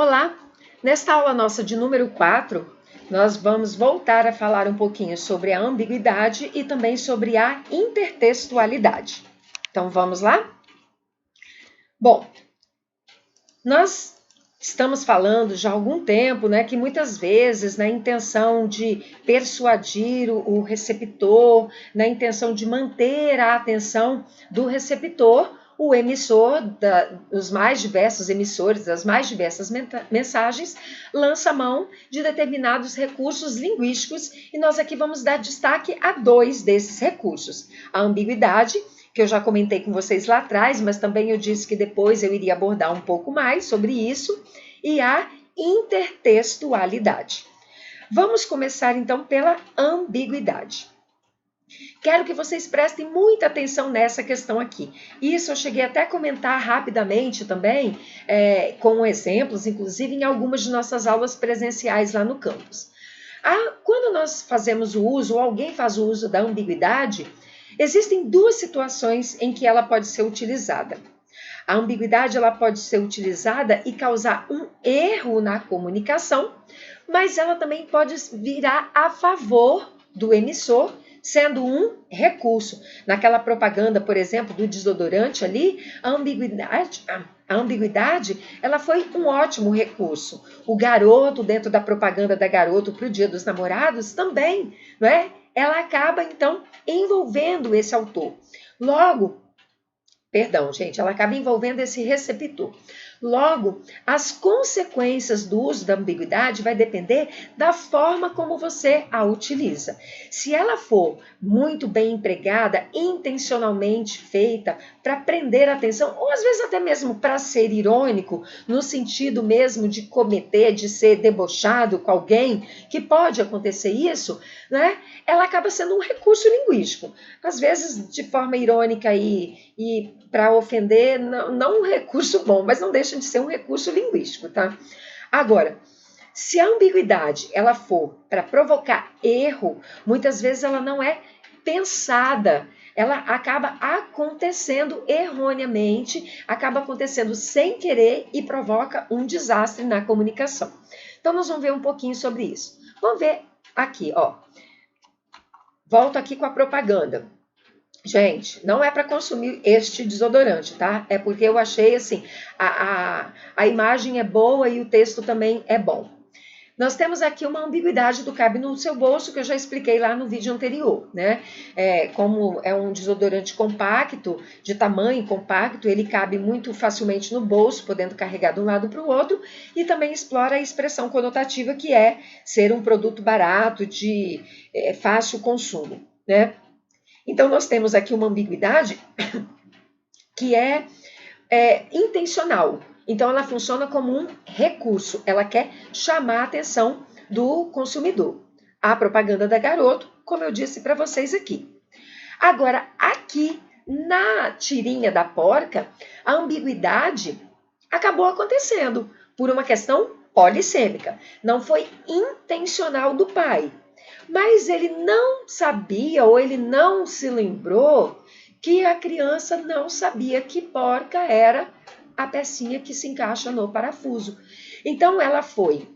Olá! Nesta aula nossa de número 4, nós vamos voltar a falar um pouquinho sobre a ambiguidade e também sobre a intertextualidade. Então, vamos lá? Bom, nós estamos falando já há algum tempo, né, que muitas vezes na intenção de persuadir o receptor, na intenção de manter a atenção do receptor, o emissor, os mais diversos emissores, das mais diversas mensagens, lança mão de determinados recursos linguísticos e nós aqui vamos dar destaque a 2 desses recursos. A ambiguidade, que eu já comentei com vocês lá atrás, mas também eu disse que depois eu iria abordar um pouco mais sobre isso, e a intertextualidade. Vamos começar então pela ambiguidade. Quero que vocês prestem muita atenção nessa questão aqui. Isso eu cheguei até a comentar rapidamente também, com exemplos, inclusive em algumas de nossas aulas presenciais lá no campus. Quando nós fazemos o uso, ou alguém faz o uso da ambiguidade, existem 2 situações em que ela pode ser utilizada. A ambiguidade ela pode ser utilizada e causar um erro na comunicação, mas ela também pode virar a favor do emissor, sendo um recurso. Naquela propaganda, por exemplo, do desodorante ali, a ambiguidade ela foi um ótimo recurso. O garoto, dentro da propaganda da Garoto para o Dia dos Namorados, também, não é? Ela acaba, então, envolvendo esse autor. Ela acaba envolvendo esse receptor. Logo, as consequências do uso da ambiguidade vai depender da forma como você a utiliza. Se ela for muito bem empregada, intencionalmente feita para prender a atenção, ou às vezes até mesmo para ser irônico, no sentido mesmo de cometer, de ser debochado com alguém, que pode acontecer isso, né? Ela acaba sendo um recurso linguístico. Às vezes de forma irônica e para ofender, não um recurso bom, mas não deixa de ser um recurso linguístico, tá? Agora, se a ambiguidade ela for para provocar erro, muitas vezes ela não é pensada, ela acaba acontecendo erroneamente, acaba acontecendo sem querer e provoca um desastre na comunicação. Então, nós vamos ver um pouquinho sobre isso. Vamos ver aqui, ó. Volto aqui com a propaganda. Gente, não é para consumir este desodorante, tá? É porque eu achei assim, a imagem é boa e o texto também é bom. Nós temos aqui uma ambiguidade do cabe no seu bolso, que eu já expliquei lá no vídeo anterior, né? Como é um desodorante compacto, de tamanho compacto, ele cabe muito facilmente no bolso, podendo carregar de um lado para o outro, e também explora a expressão conotativa que é ser um produto barato, de fácil consumo, né? Então, nós temos aqui uma ambiguidade que é intencional. Então, ela funciona como um recurso. Ela quer chamar a atenção do consumidor. A propaganda da Garoto, como eu disse para vocês aqui. Agora, aqui na tirinha da porca, a ambiguidade acabou acontecendo por uma questão polissêmica. Não foi intencional do pai. Mas ele não sabia ou ele não se lembrou que a criança não sabia que porca era a pecinha que se encaixa no parafuso. Então, ela foi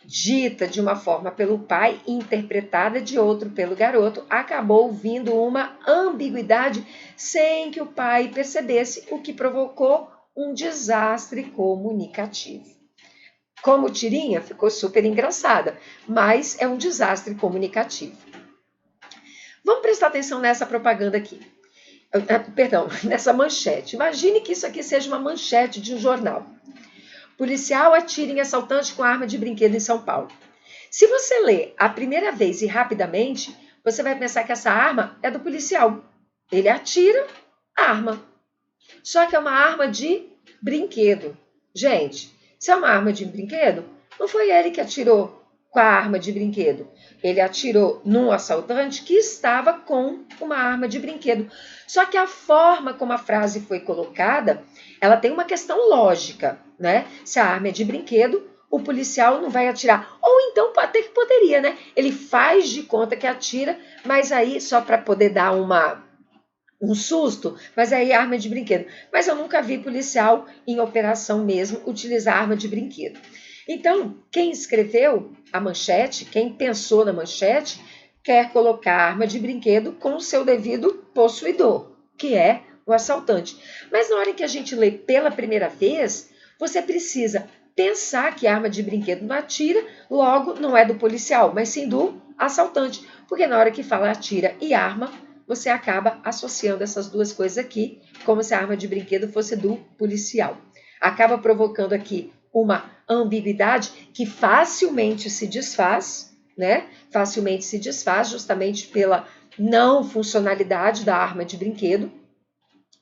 dita de uma forma pelo pai e interpretada de outro pelo garoto, acabou vindo uma ambiguidade sem que o pai percebesse, o que provocou um desastre comunicativo. Como tirinha, ficou super engraçada, mas é um desastre comunicativo. Vamos prestar atenção nessa propaganda aqui. Nessa manchete. Imagine que isso aqui seja uma manchete de um jornal. Policial atira em assaltante com arma de brinquedo em São Paulo. Se você ler a primeira vez e rapidamente, você vai pensar que essa arma é do policial. Ele atira a arma. Só que é uma arma de brinquedo. Gente, se é uma arma de brinquedo, não foi ele que atirou com a arma de brinquedo. Ele atirou num assaltante que estava com uma arma de brinquedo. Só que a forma como a frase foi colocada, ela tem uma questão lógica, né? Se a arma é de brinquedo, o policial não vai atirar. Ou então, até que poderia, né? Ele faz de conta que atira, mas aí, só para poder dar uma um susto, mas aí é arma de brinquedo. Mas eu nunca vi policial em operação mesmo utilizar arma de brinquedo. Então, quem escreveu a manchete, quem pensou na manchete, quer colocar arma de brinquedo com o seu devido possuidor, que é o assaltante. Mas na hora que a gente lê pela primeira vez, você precisa pensar que a arma de brinquedo não atira, logo não é do policial, mas sim do assaltante. Porque na hora que fala atira e arma, você acaba associando essas duas coisas aqui, como se a arma de brinquedo fosse do policial. Acaba provocando aqui uma ambiguidade que facilmente se desfaz, né? Facilmente se desfaz justamente pela não funcionalidade da arma de brinquedo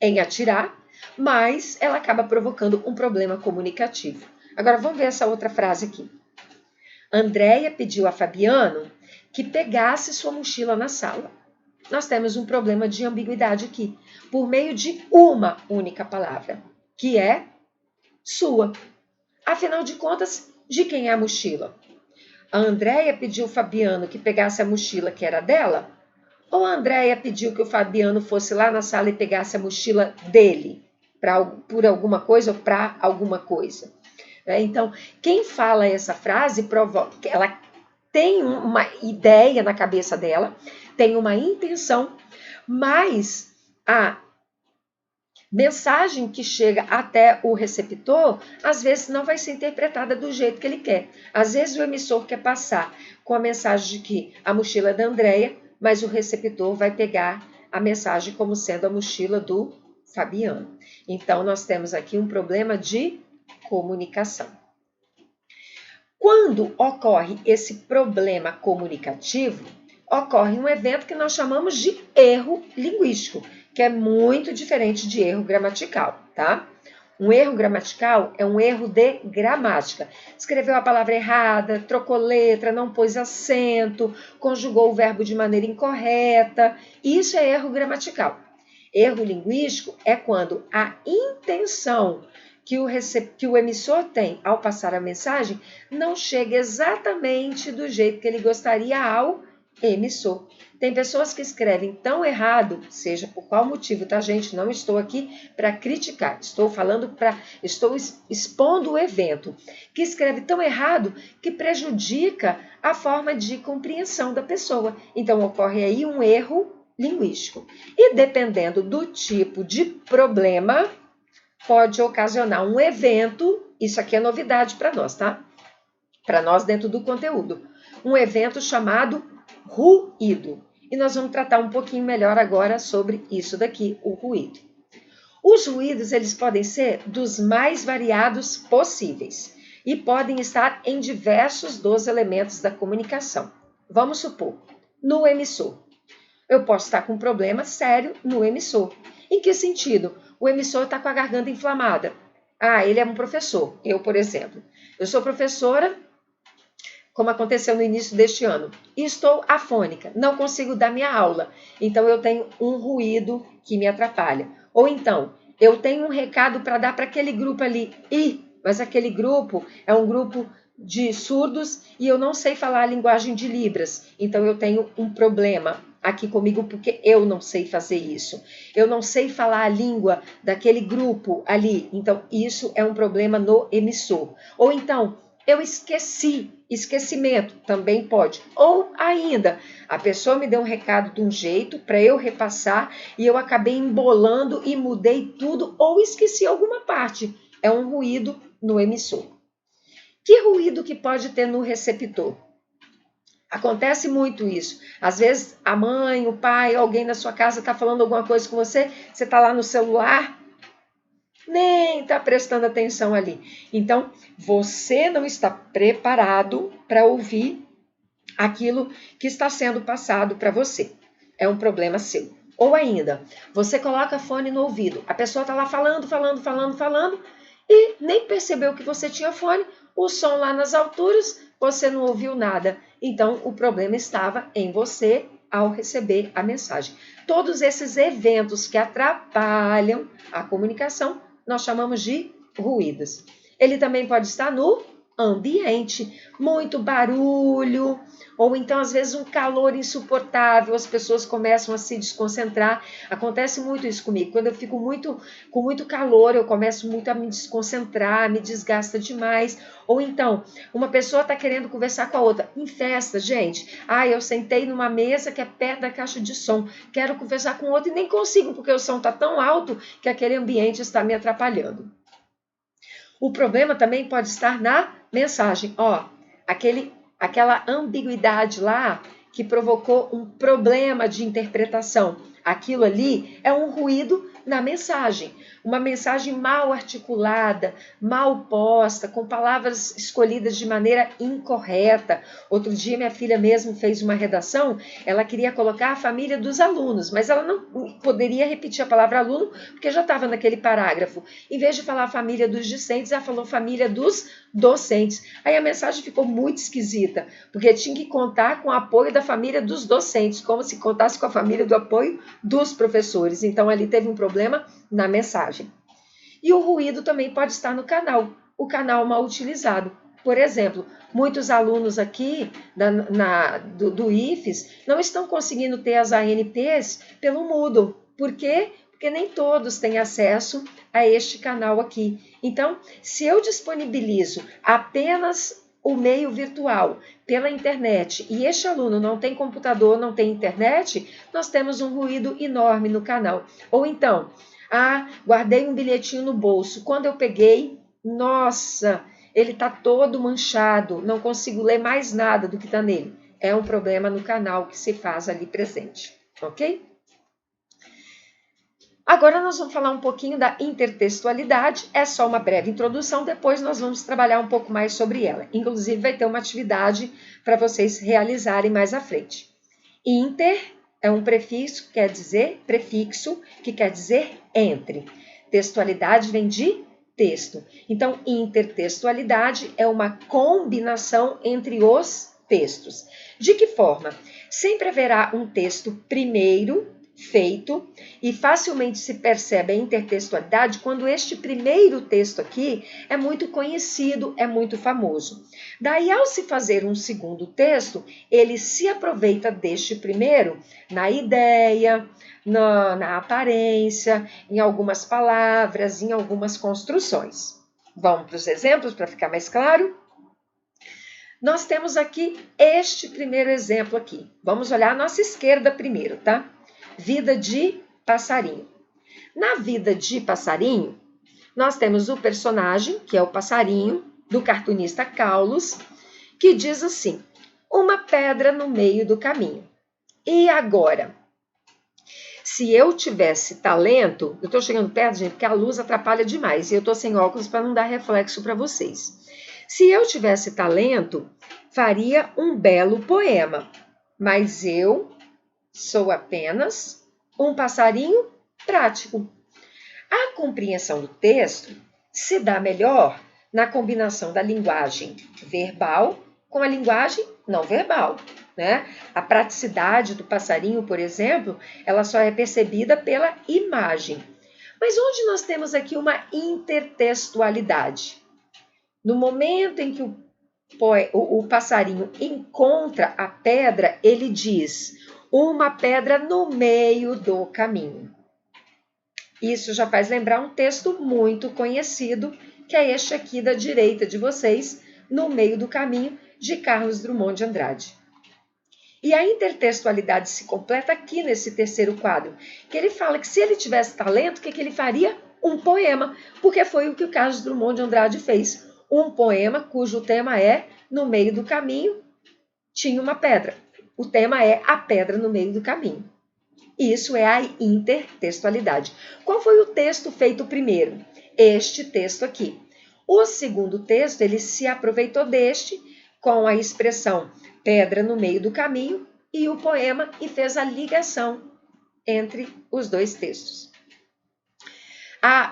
em atirar, mas ela acaba provocando um problema comunicativo. Agora vamos ver essa outra frase aqui. Andréia pediu a Fabiano que pegasse sua mochila na sala. Nós temos um problema de ambiguidade aqui, por meio de uma única palavra, que é sua. Afinal de contas, de quem é a mochila? A Andréia pediu ao Fabiano que pegasse a mochila que era dela? Ou a Andréia pediu que o Fabiano fosse lá na sala e pegasse a mochila dele, por alguma coisa ou para alguma coisa? Então, quem fala essa frase provoca, ela tem uma ideia na cabeça dela, tem uma intenção, mas a mensagem que chega até o receptor, às vezes não vai ser interpretada do jeito que ele quer. Às vezes o emissor quer passar com a mensagem de que a mochila é da Andréia, mas o receptor vai pegar a mensagem como sendo a mochila do Fabiano. Então, nós temos aqui um problema de comunicação. Quando ocorre esse problema comunicativo, ocorre um evento que nós chamamos de erro linguístico, que é muito diferente de erro gramatical, tá? Um erro gramatical é um erro de gramática. Escreveu a palavra errada, trocou letra, não pôs acento, conjugou o verbo de maneira incorreta. Isso é erro gramatical. Erro linguístico é quando a intenção que o emissor tem ao passar a mensagem não chega exatamente do jeito que ele gostaria ao emissor. Tem pessoas que escrevem tão errado, seja por qual motivo, tá, gente? Não estou aqui para criticar, estou expondo o evento, que escreve tão errado que prejudica a forma de compreensão da pessoa. Então, ocorre aí um erro linguístico. E dependendo do tipo de problema, pode ocasionar um evento, isso aqui é novidade para nós, tá? Para nós dentro do conteúdo. Um evento chamado ruído. E nós vamos tratar um pouquinho melhor agora sobre isso daqui, o ruído. Os ruídos, eles podem ser dos mais variados possíveis e podem estar em diversos dos elementos da comunicação. Vamos supor, no emissor. Eu posso estar com um problema sério no emissor. Em que sentido? O emissor está com a garganta inflamada. Ele é um professor. Eu, por exemplo. Eu sou professora, como aconteceu no início deste ano, e estou afônica, não consigo dar minha aula. Então, eu tenho um ruído que me atrapalha. Ou então, eu tenho um recado para dar para aquele grupo ali. Mas aquele grupo é um grupo de surdos e eu não sei falar a linguagem de Libras. Então, eu tenho um problema aqui comigo porque eu não sei fazer isso. Eu não sei falar a língua daquele grupo ali. Então, isso é um problema no emissor. Ou então, eu esquecimento também pode. Ou ainda, a pessoa me deu um recado de um jeito para eu repassar e eu acabei embolando e mudei tudo ou esqueci alguma parte. É um ruído no emissor. Que ruído que pode ter no receptor? Acontece muito isso. Às vezes a mãe, o pai, alguém na sua casa está falando alguma coisa com você, você está lá no celular, nem está prestando atenção ali. Então, você não está preparado para ouvir aquilo que está sendo passado para você. É um problema seu. Ou ainda, você coloca fone no ouvido, a pessoa está lá falando, e nem percebeu que você tinha fone, o som lá nas alturas, você não ouviu nada. Então, o problema estava em você ao receber a mensagem. Todos esses eventos que atrapalham a comunicação, nós chamamos de ruídos. Ele também pode estar no ambiente, muito barulho, ou então às vezes um calor insuportável, as pessoas começam a se desconcentrar. Acontece muito isso comigo. Quando eu fico com muito calor, eu começo muito a me desconcentrar, me desgasta demais. Ou então, uma pessoa está querendo conversar com a outra. Em festa, gente. Eu sentei numa mesa que é perto da caixa de som. Quero conversar com outro e nem consigo, porque o som está tão alto que aquele ambiente está me atrapalhando. O problema também pode estar na mensagem. Aquela ambiguidade lá que provocou um problema de interpretação. Aquilo ali é um ruído na mensagem. Uma mensagem mal articulada, mal posta, com palavras escolhidas de maneira incorreta. Outro dia minha filha mesmo fez uma redação, ela queria colocar a família dos alunos, mas ela não poderia repetir a palavra aluno, porque já estava naquele parágrafo. Em vez de falar a família dos discentes, ela falou família dos docentes. Aí a mensagem ficou muito esquisita, porque tinha que contar com o apoio da família dos docentes, como se contasse com a família do apoio dos professores. Então ali teve um problema na mensagem. E o ruído também pode estar no canal, o canal mal utilizado. Por exemplo, muitos alunos aqui do IFES não estão conseguindo ter as ANPs pelo Moodle. Por quê? Porque nem todos têm acesso a este canal aqui. Então, se eu disponibilizo apenas o meio virtual pela internet e este aluno não tem computador, não tem internet, nós temos um ruído enorme no canal. Ou então, guardei um bilhetinho no bolso. Quando eu peguei, nossa, ele está todo manchado, não consigo ler mais nada do que está nele. É um problema no canal que se faz ali presente, ok? Agora nós vamos falar um pouquinho da intertextualidade, é só uma breve introdução, depois nós vamos trabalhar um pouco mais sobre ela. Inclusive vai ter uma atividade para vocês realizarem mais à frente. Inter é um prefixo que quer dizer entre. Textualidade vem de texto. Então, intertextualidade é uma combinação entre os textos. De que forma? Sempre haverá um texto primeiro feito e facilmente se percebe a intertextualidade quando este primeiro texto aqui é muito conhecido, é muito famoso. Daí, ao se fazer um segundo texto, ele se aproveita deste primeiro na ideia, na aparência, em algumas palavras, em algumas construções. Vamos para os exemplos para ficar mais claro? Nós temos aqui este primeiro exemplo aqui. Vamos olhar a nossa esquerda primeiro, tá? Vida de passarinho. Na vida de passarinho, nós temos o personagem, que é o passarinho, do cartunista Carlos, que diz assim: uma pedra no meio do caminho. E agora? Se eu tivesse talento, eu estou chegando perto, gente, porque a luz atrapalha demais, e eu estou sem óculos para não dar reflexo para vocês. Se eu tivesse talento, faria um belo poema, mas eu sou apenas um passarinho prático. A compreensão do texto se dá melhor na combinação da linguagem verbal com a linguagem não verbal, né? A praticidade do passarinho, por exemplo, ela só é percebida pela imagem. Mas onde nós temos aqui uma intertextualidade? No momento em que o passarinho encontra a pedra, ele diz: uma pedra no meio do caminho. Isso já faz lembrar um texto muito conhecido, que é este aqui da direita de vocês, No Meio do Caminho, de Carlos Drummond de Andrade. E a intertextualidade se completa aqui nesse terceiro quadro, que ele fala que se ele tivesse talento, o que ele faria? Um poema, porque foi o que o Carlos Drummond de Andrade fez. Um poema cujo tema é No Meio do Caminho tinha uma pedra. O tema é a pedra no meio do caminho. Isso é a intertextualidade. Qual foi o texto feito primeiro? Este texto aqui. O segundo texto, ele se aproveitou deste com a expressão pedra no meio do caminho e o poema e fez a ligação entre os dois textos.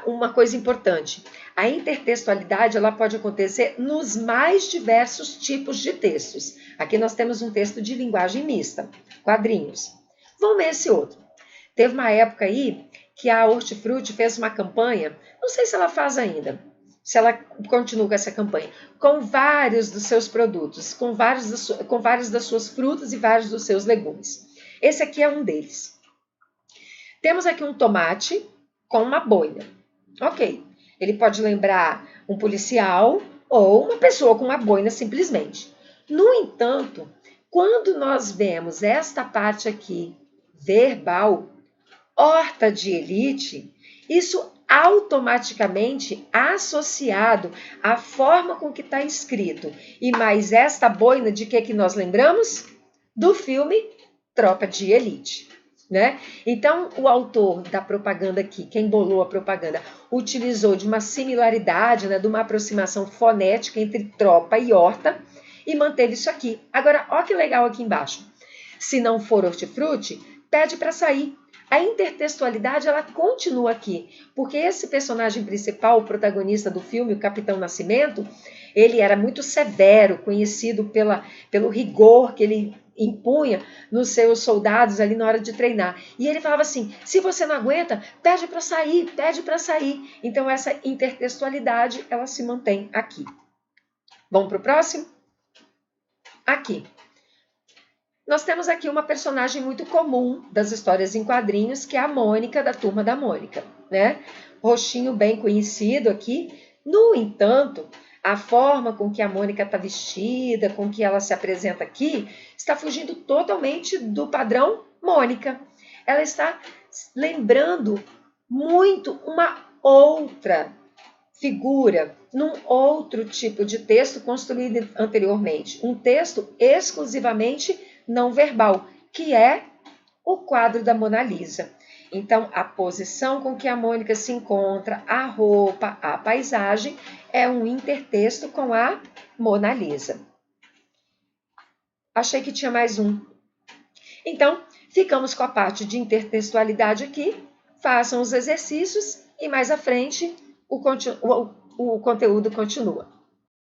Uma coisa importante, a intertextualidade ela pode acontecer nos mais diversos tipos de textos. Aqui nós temos um texto de linguagem mista, quadrinhos. Vamos ver esse outro. Teve uma época aí que a Hortifruti fez uma campanha, não sei se ela faz ainda, se ela continua com essa campanha, com vários dos seus produtos, com vários das suas frutas e vários dos seus legumes. Esse aqui é um deles. Temos aqui um tomate com uma boina. Ok, ele pode lembrar um policial ou uma pessoa com uma boina simplesmente. No entanto, quando nós vemos esta parte aqui, verbal, horta de elite, isso automaticamente associado à forma com que está escrito. E mais esta boina, de que nós lembramos? Do filme Tropa de Elite. Né? Então, o autor da propaganda aqui, quem bolou a propaganda, utilizou de uma similaridade, né, de uma aproximação fonética entre tropa e horta e manteve isso aqui. Agora, olha que legal aqui embaixo. Se não for hortifruti, pede para sair. A intertextualidade, ela continua aqui, porque esse personagem principal, o protagonista do filme, o Capitão Nascimento, ele era muito severo, conhecido pelo rigor que ele impunha nos seus soldados ali na hora de treinar. E ele falava assim, se você não aguenta, pede para sair, pede para sair. Então, essa intertextualidade, ela se mantém aqui. Vamos para o próximo? Aqui. Nós temos aqui uma personagem muito comum das histórias em quadrinhos, que é a Mônica, da Turma da Mônica, né? Roxinho bem conhecido aqui. No entanto, a forma com que a Mônica está vestida, com que ela se apresenta aqui, está fugindo totalmente do padrão Mônica. Ela está lembrando muito uma outra figura, num outro tipo de texto construído anteriormente. Um texto exclusivamente não verbal, que é o quadro da Mona Lisa. Então, a posição com que a Mônica se encontra, a roupa, a paisagem, é um intertexto com a Mona Lisa. Achei que tinha mais um. Então, ficamos com a parte de intertextualidade aqui. Façam os exercícios e mais à frente o conteúdo continua.